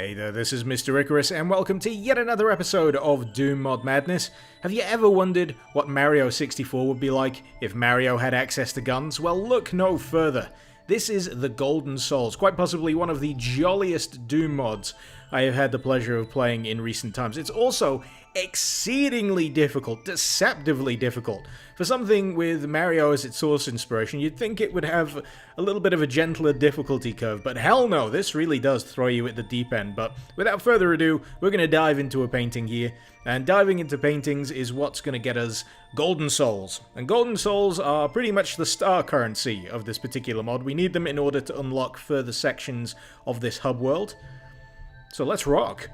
Hey there, this is Mr. Icarus, and welcome to yet another episode of Doom Mod Madness. Have you ever wondered what Mario 64 would be like if Mario had access to guns? Well, look no further. This is the Golden Souls, quite possibly one of the jolliest Doom mods I have had the pleasure of playing in recent times. It's also exceedingly difficult, deceptively difficult. For something with Mario as its source inspiration, you'd think it would have a little bit of a gentler difficulty curve, but hell no, this really does throw you at the deep end. But without further ado, we're going to dive into a painting here, and diving into paintings is what's going to get us Golden Souls. And Golden Souls are pretty much the star currency of this particular mod. We need them in order to unlock further sections of this hub world. So let's rock!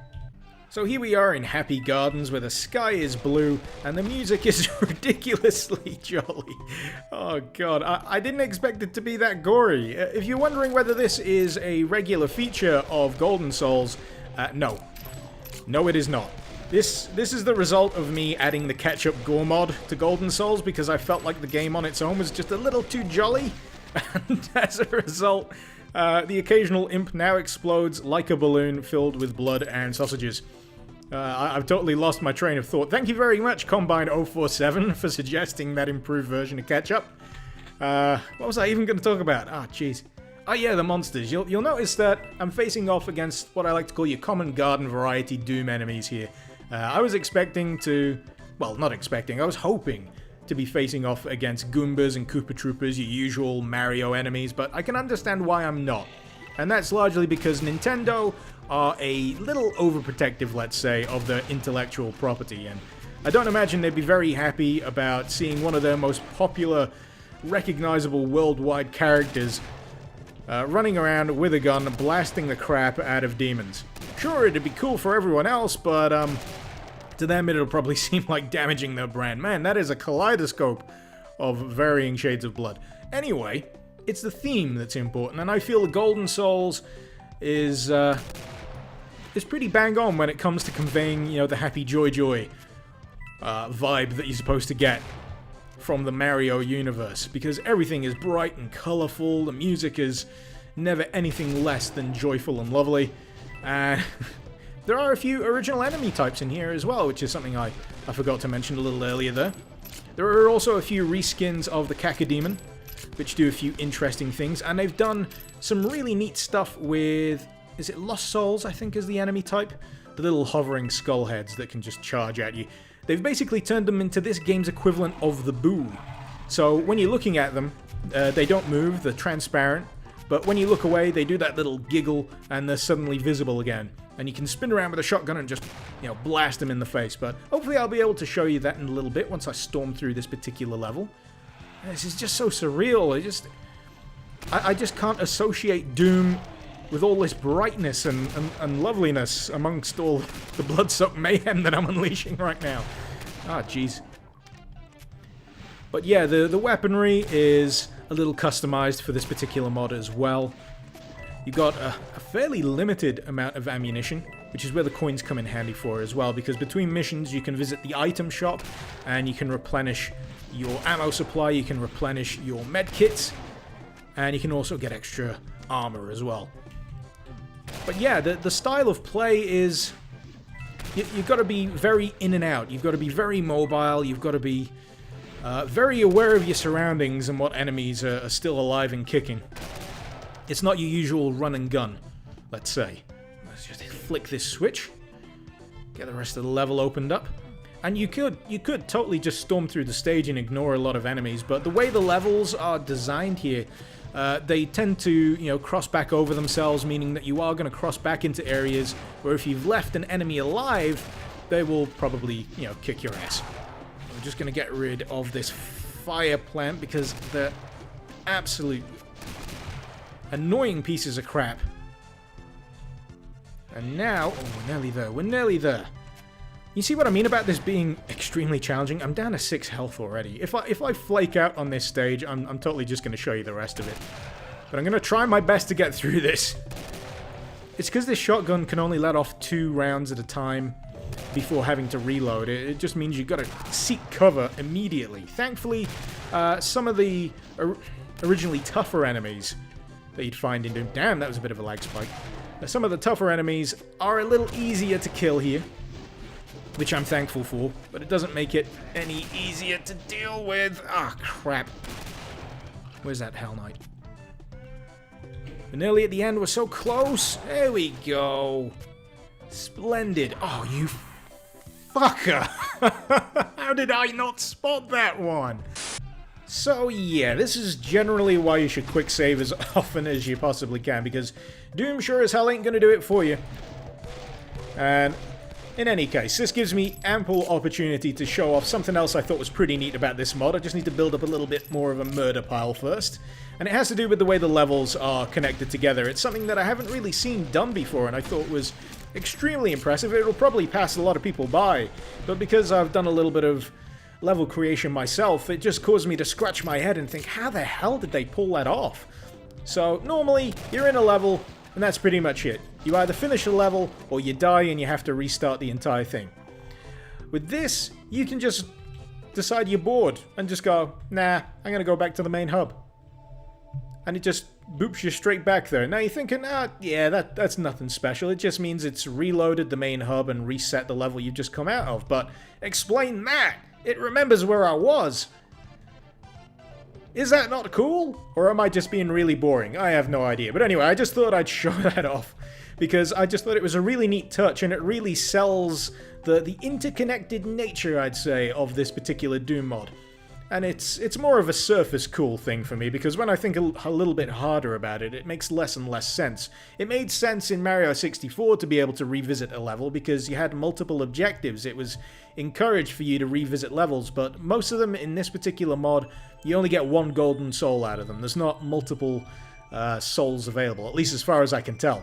So here we are in Happy Gardens where the sky is blue and the music is ridiculously jolly. Oh god, I didn't expect it to be that gory. If you're wondering whether this is a regular feature of Golden Souls, no. No, it is not. This is the result of me adding the KETCHUP gore mod to Golden Souls because I felt like the game on its own was just a little too jolly. And as a result, the occasional imp now explodes like a balloon filled with blood and sausages. I've totally lost my train of thought. Thank you very much, Combine047, for suggesting that improved version of KETCHUP. What was I even going to talk about? Ah, jeez. Oh yeah, the monsters. You'll notice that I'm facing off against what I like to call your common garden variety Doom enemies here. I was expecting to... Well, not expecting. I was hoping to be facing off against Goombas and Koopa Troopers, your usual Mario enemies, but I can understand why I'm not. And that's largely because Nintendo are a little overprotective, let's say, of their intellectual property, and I don't imagine they'd be very happy about seeing one of their most popular, recognizable worldwide characters running around with a gun, blasting the crap out of demons. Sure, it'd be cool for everyone else, but to them it'll probably seem like damaging their brand. Man, that is a kaleidoscope of varying shades of blood. Anyway, it's the theme that's important, and I feel the Golden Souls is pretty bang on when it comes to conveying, you know, the happy joy vibe that you're supposed to get from the Mario universe, because everything is bright and colorful, the music is never anything less than joyful and lovely, and there are a few original enemy types in here as well, which is something I forgot to mention a little earlier there. There are also a few reskins of the Cacodemon, which do a few interesting things, and they've done some really neat stuff with, is it Lost Souls, I think is the enemy type? The little hovering skull heads that can just charge at you. They've basically turned them into this game's equivalent of the Boo. So when you're looking at them, they don't move, they're transparent, but when you look away, they do that little giggle, and they're suddenly visible again. And you can spin around with a shotgun and just, you know, blast them in the face. But hopefully I'll be able to show you that in a little bit once I storm through this particular level. This is just so surreal. I just can't associate Doom with all this brightness and loveliness amongst all the blood-soaked mayhem that I'm unleashing right now. Ah, jeez. But yeah, the weaponry is a little customized for this particular mod as well. You've got a fairly limited amount of ammunition, which is where the coins come in handy for as well, because between missions you can visit the item shop and you can replenish your ammo supply, you can replenish your med kits, and you can also get extra armor as well. But yeah, the style of play is... You've got to be very in and out, you've got to be very mobile, you've got to be very aware of your surroundings and what enemies are still alive and kicking. It's not your usual run and gun, let's say. Let's just flick this switch, get the rest of the level opened up. And you could totally just storm through the stage and ignore a lot of enemies, but the way the levels are designed here, they tend to, you know, cross back over themselves, meaning that you are going to cross back into areas where if you've left an enemy alive, they will probably, you know, kick your ass. I'm just going to get rid of this fire plant because they're absolute annoying pieces of crap. And now, oh, we're nearly there, we're nearly there. You see what I mean about this being extremely challenging? I'm down to 6 health already. If I flake out on this stage, I'm totally just going to show you the rest of it. But I'm going to try my best to get through this. It's because this shotgun can only let off 2 rounds at a time before having to reload. It just means you've got to seek cover immediately. Thankfully, some of the originally tougher enemies that you'd find in Doom... Damn, that was a bit of a lag spike. Some of the tougher enemies are a little easier to kill here, which I'm thankful for, but it doesn't make it any easier to deal with. Ah, crap. Where's that Hell Knight? We're nearly at the end. We're so close. There we go. Splendid. Oh, you fucker. How did I not spot that one? So yeah, this is generally why you should quick save as often as you possibly can, because Doom sure as hell ain't gonna do it for you. And in any case, this gives me ample opportunity to show off something else I thought was pretty neat about this mod. I just need to build up a little bit more of a murder pile first. And it has to do with the way the levels are connected together. It's something that I haven't really seen done before, and I thought was extremely impressive. It'll probably pass a lot of people by, but because I've done a little bit of level creation myself, it just caused me to scratch my head and think, how the hell did they pull that off? So normally, you're in a level, and that's pretty much it. You either finish a level, or you die and you have to restart the entire thing. With this, you can just decide you're bored, and just go, nah, I'm gonna go back to the main hub. And it just boops you straight back there. Now you're thinking, yeah, that's nothing special. It just means it's reloaded the main hub and reset the level you've just come out of. But explain that! It remembers where I was. Is that not cool? Or am I just being really boring? I have no idea. But anyway, I just thought I'd show that off, because I just thought it was a really neat touch, and it really sells the interconnected nature, I'd say, of this particular Doom mod. And it's more of a surface cool thing for me, because when I think a little bit harder about it, it makes less and less sense. It made sense in Mario 64 to be able to revisit a level, because you had multiple objectives. It was encouraged for you to revisit levels, but most of them in this particular mod, you only get one golden soul out of them. There's not multiple souls available, at least as far as I can tell.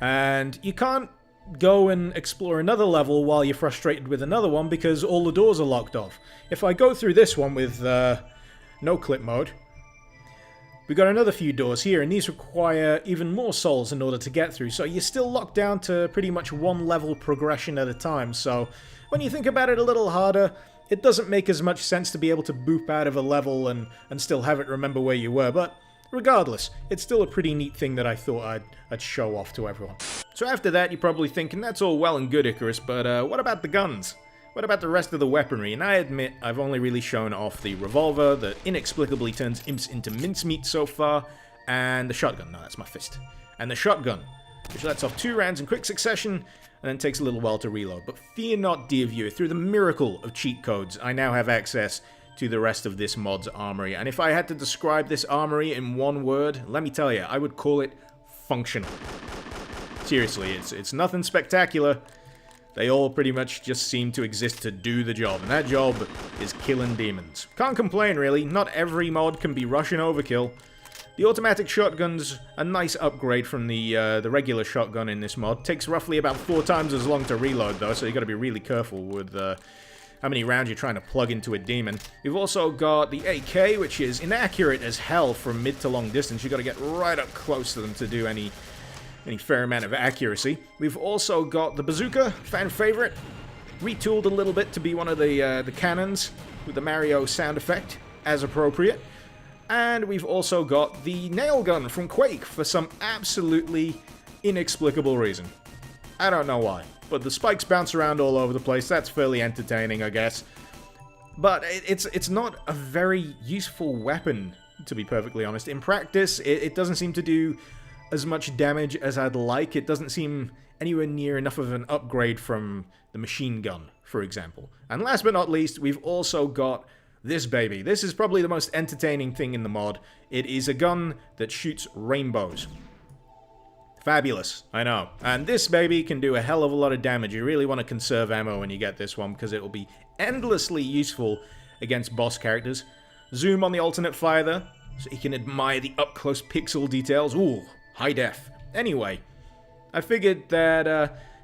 And you can't go and explore another level while you're frustrated with another one, because all the doors are locked off. If I go through this one with no clip mode, we got another few doors here, and these require even more souls in order to get through, so you're still locked down to pretty much one level progression at a time. So when you think about it a little harder, it doesn't make as much sense to be able to boop out of a level and still have it remember where you were, but regardless, it's still a pretty neat thing that I thought I'd show off to everyone. So after that, you're probably thinking, that's all well and good, Icarus, but what about the guns? What about the rest of the weaponry? And I admit, I've only really shown off the revolver that inexplicably turns imps into mincemeat so far, and the shotgun. No, that's my fist. And the shotgun, which lets off 2 rounds in quick succession, and then takes a little while to reload. But fear not, dear viewer, through the miracle of cheat codes, I now have access to the rest of this mod's armory. And if I had to describe this armory in one word, let me tell you, I would call it functional. Seriously, it's nothing spectacular. They all pretty much just seem to exist to do the job, and that job is killing demons. Can't complain, really. Not every mod can be Russian overkill. The automatic shotgun's a nice upgrade from the regular shotgun in this mod. Takes roughly about 4 times as long to reload, though, so you gotta be really careful with how many rounds you're trying to plug into a demon. We've also got the AK, which is inaccurate as hell from mid to long distance. You gotta get right up close to them to do any fair amount of accuracy. We've also got the bazooka, fan favorite, retooled a little bit to be one of the cannons with the Mario sound effect, as appropriate. And we've also got the nail gun from Quake for some absolutely inexplicable reason. I don't know why, but the spikes bounce around all over the place. That's fairly entertaining, I guess. But it's not a very useful weapon, to be perfectly honest. In practice, it doesn't seem to do as much damage as I'd like. It doesn't seem anywhere near enough of an upgrade from the machine gun, for example. And last but not least, we've also got this baby. This is probably the most entertaining thing in the mod. It is a gun that shoots rainbows. Fabulous, I know. And this baby can do a hell of a lot of damage. You really want to conserve ammo when you get this one, because it will be endlessly useful against boss characters. Zoom on the alternate fire there, so you can admire the up-close pixel details. Ooh, high def. Anyway, I figured that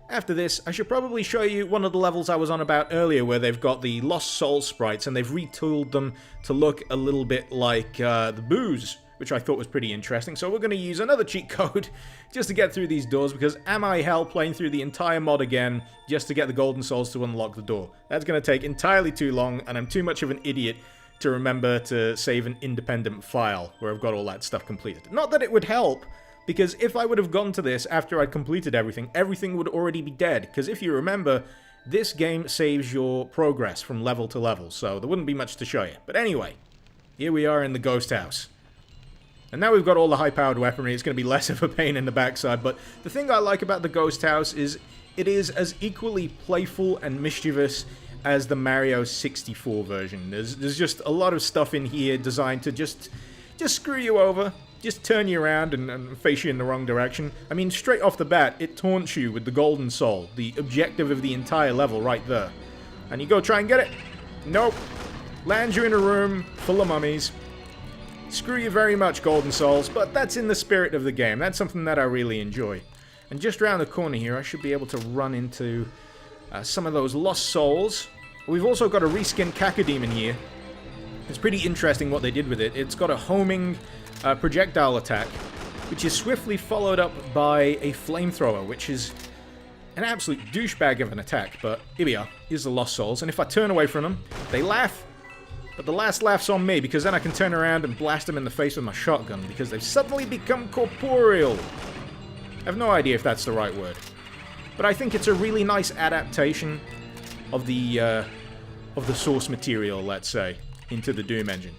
after this, I should probably show you one of the levels I was on about earlier, where they've got the Lost Soul sprites, and they've retooled them to look a little bit like the Boos, which I thought was pretty interesting. So we're going to use another cheat code just to get through these doors, because am I hell playing through the entire mod again just to get the golden souls to unlock the door? That's going to take entirely too long, and I'm too much of an idiot to remember to save an independent file where I've got all that stuff completed. Not that it would help, Because if I would have gone to this after I'd completed everything, everything would already be dead. Because if you remember, this game saves your progress from level to level, so there wouldn't be much to show you. But anyway, here we are in the ghost house. And now we've got all the high-powered weaponry, it's going to be less of a pain in the backside. But the thing I like about the ghost house is it is as equally playful and mischievous as the Mario 64 version. There's just a lot of stuff in here designed to just screw you over. Just turn you around and face you in the wrong direction. I mean, straight off the bat, it taunts you with the golden soul, the objective of the entire level right there. And you go try and get it. Nope. Lands you in a room full of mummies. Screw you very much, golden souls, but that's in the spirit of the game. That's something that I really enjoy. And just around the corner here, I should be able to run into some of those lost souls. We've also got a reskinned Cacodemon here. It's pretty interesting what they did with it. It's got a homing projectile attack, which is swiftly followed up by a flamethrower, which is an absolute douchebag of an attack. But here we are. Here's the lost souls. And if I turn away from them, they laugh. But the last laugh's on me, because then I can turn around and blast them in the face with my shotgun, because they've suddenly become corporeal. I have no idea if that's the right word. But I think it's a really nice adaptation of the source material, let's say, into the Doom engine.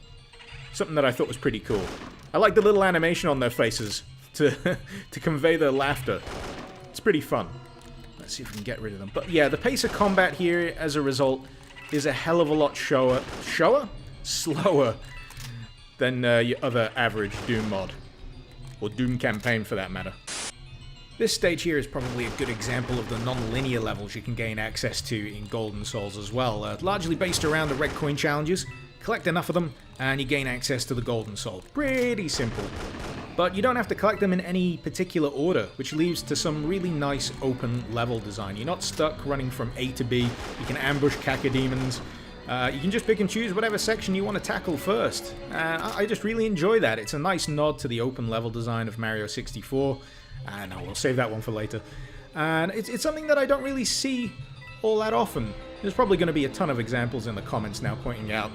Something that I thought was pretty cool. I like the little animation on their faces to convey their laughter. It's pretty fun. Let's see if we can get rid of them. But yeah, the pace of combat here, as a result, is a hell of a lot slower than your other average Doom mod. Or Doom campaign, for that matter. This stage here is probably a good example of the non-linear levels you can gain access to in Golden Souls as well. Largely based around the red coin challenges. Collect enough of them, and you gain access to the Golden Soul. Pretty simple. But you don't have to collect them in any particular order, which leads to some really nice open level design. You're not stuck running from A to B. You can ambush Cacodemons. You can just pick and choose whatever section you want to tackle first. I just really enjoy that. It's a nice nod to the open level design of Mario 64. No, we'll save that one for later. And it's something that I don't really see all that often. There's probably going to be a ton of examples in the comments now pointing out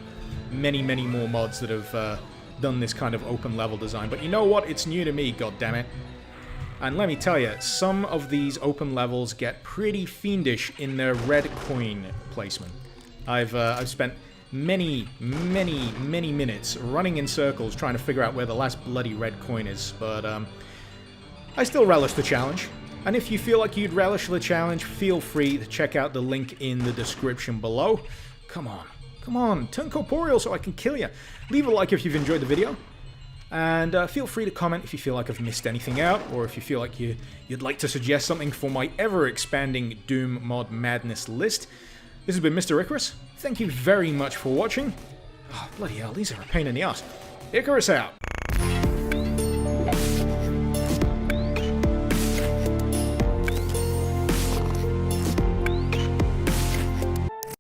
many, many more mods that have done this kind of open level design. But you know what? It's new to me, goddammit. And let me tell you, some of these open levels get pretty fiendish in their red coin placement. I've spent many minutes running in circles trying to figure out where the last bloody red coin is, but I still relish the challenge. And if you feel like you'd relish the challenge, feel free to check out the link in the description below. Come on, turn corporeal so I can kill you. Leave a like if you've enjoyed the video. And feel free to comment if you feel like I've missed anything out, or if you feel like you'd like to suggest something for my ever-expanding Doom Mod Madness list. This has been Mr. Icarus. Thank you very much for watching. Oh, bloody hell, these are a pain in the ass. Icarus out.